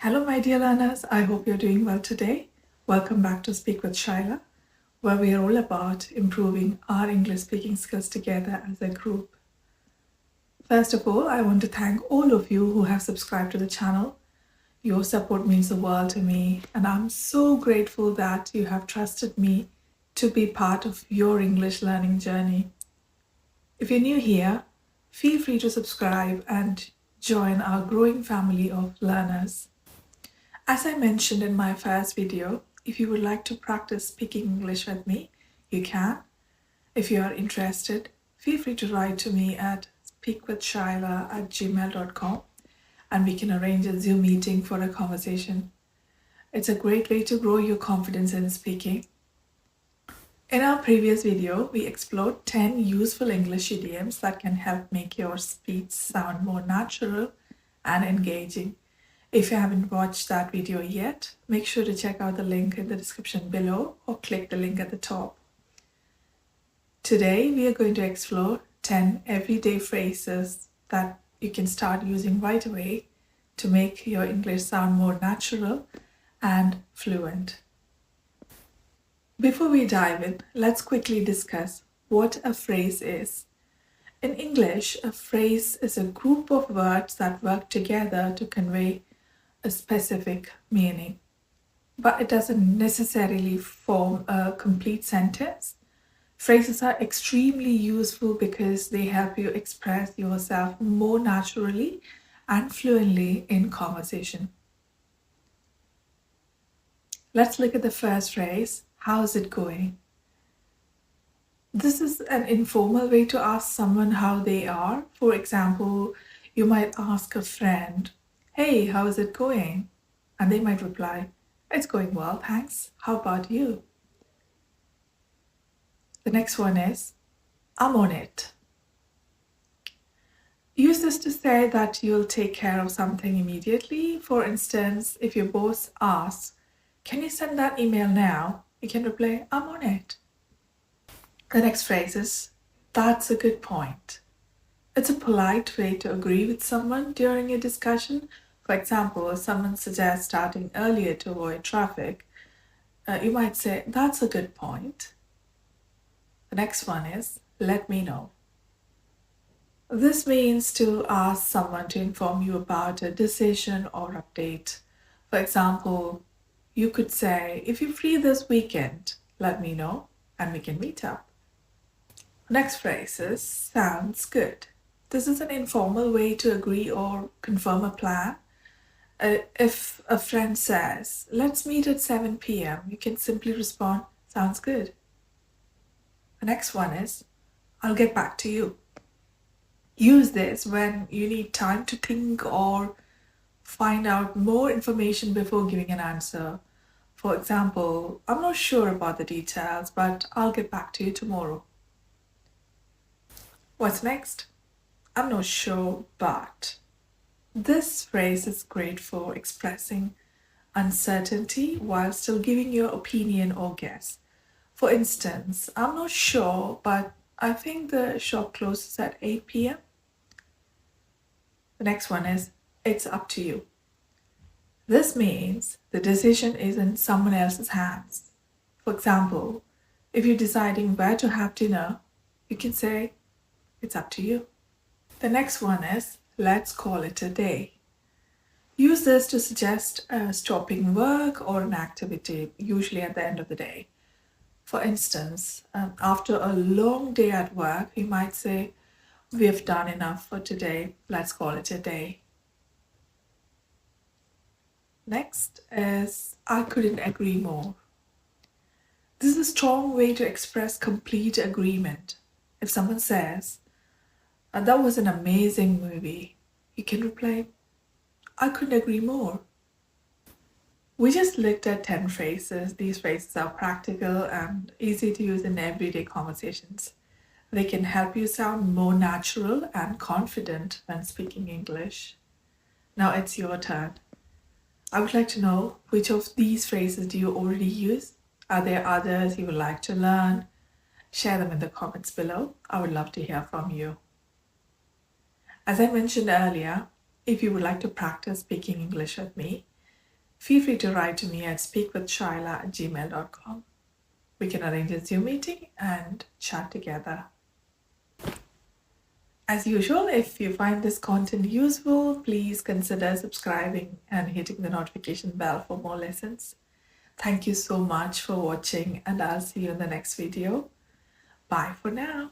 Hello, my dear learners. I hope you're doing well today. Welcome back to Speak with Shyla, where we are all about improving our English speaking skills together as a group. First of all, I want to thank all of you who have subscribed to the channel. Your support means the world to me, and I'm so grateful that you have trusted me to be part of your English learning journey. If you're new here, feel free to subscribe and join our growing family of learners. As I mentioned in my first video, if you would like to practice speaking English with me, you can. If you are interested, feel free to write to me at speakwithshyla@gmail.com and we can arrange a Zoom meeting for a conversation. It's a great way to grow your confidence in speaking. In our previous video, we explored 10 useful English idioms that can help make your speech sound more natural and engaging. If you haven't watched that video yet, make sure to check out the link in the description below or click the link at the top. Today, we are going to explore 10 everyday phrases that you can start using right away to make your English sound more natural and fluent. Before we dive in, let's quickly discuss what a phrase is. In English, a phrase is a group of words that work together to convey a specific meaning, but it doesn't necessarily form a complete sentence. Phrases are extremely useful because they help you express yourself more naturally and fluently in conversation. Let's look at the first phrase, how's it going? This is an informal way to ask someone how they are. For example, you might ask a friend, hey, how is it going? And they might reply, it's going well, thanks. How about you? The next one is, I'm on it. Use this to say that you'll take care of something immediately. For instance, if your boss asks, can you send that email now? You can reply, I'm on it. The next phrase is, that's a good point. It's a polite way to agree with someone during a discussion. For example, if someone suggests starting earlier to avoid traffic, you might say, that's a good point. The next one is, let me know. This means to ask someone to inform you about a decision or update. For example, you could say, if you're free this weekend, let me know and we can meet up. Next phrase is, sounds good. This is an informal way to agree or confirm a plan. If a friend says, let's meet at 7 p.m., you can simply respond, sounds good. The next one is, I'll get back to you. Use this when you need time to think or find out more information before giving an answer. For example, I'm not sure about the details, but I'll get back to you tomorrow. What's next? I'm not sure, but. This phrase is great for expressing uncertainty while still giving your opinion or guess. For instance, I'm not sure, but I think the shop closes at 8 p.m. The next one is, it's up to you. This means the decision is in someone else's hands. For example, if you're deciding where to have dinner, you can say, it's up to you. The next one is, let's call it a day. Use this to suggest stopping work or an activity, usually at the end of the day. For instance, after a long day at work, you might say, we've done enough for today, let's call it a day. Next is, I couldn't agree more. This is a strong way to express complete agreement. If someone says, that was an amazing movie, you can reply, I couldn't agree more. We just looked at 10 phrases. These phrases are practical and easy to use in everyday conversations. They can help you sound more natural and confident when speaking English. Now it's your turn. I would like to know, which of these phrases do you already use? Are there others you would like to learn? Share them in the comments below. I would love to hear from you. As I mentioned earlier, if you would like to practice speaking English with me, feel free to write to me at speakwithshyla@gmail.com. We can arrange a Zoom meeting and chat together. As usual, if you find this content useful, please consider subscribing and hitting the notification bell for more lessons. Thank you so much for watching, and I'll see you in the next video. Bye for now.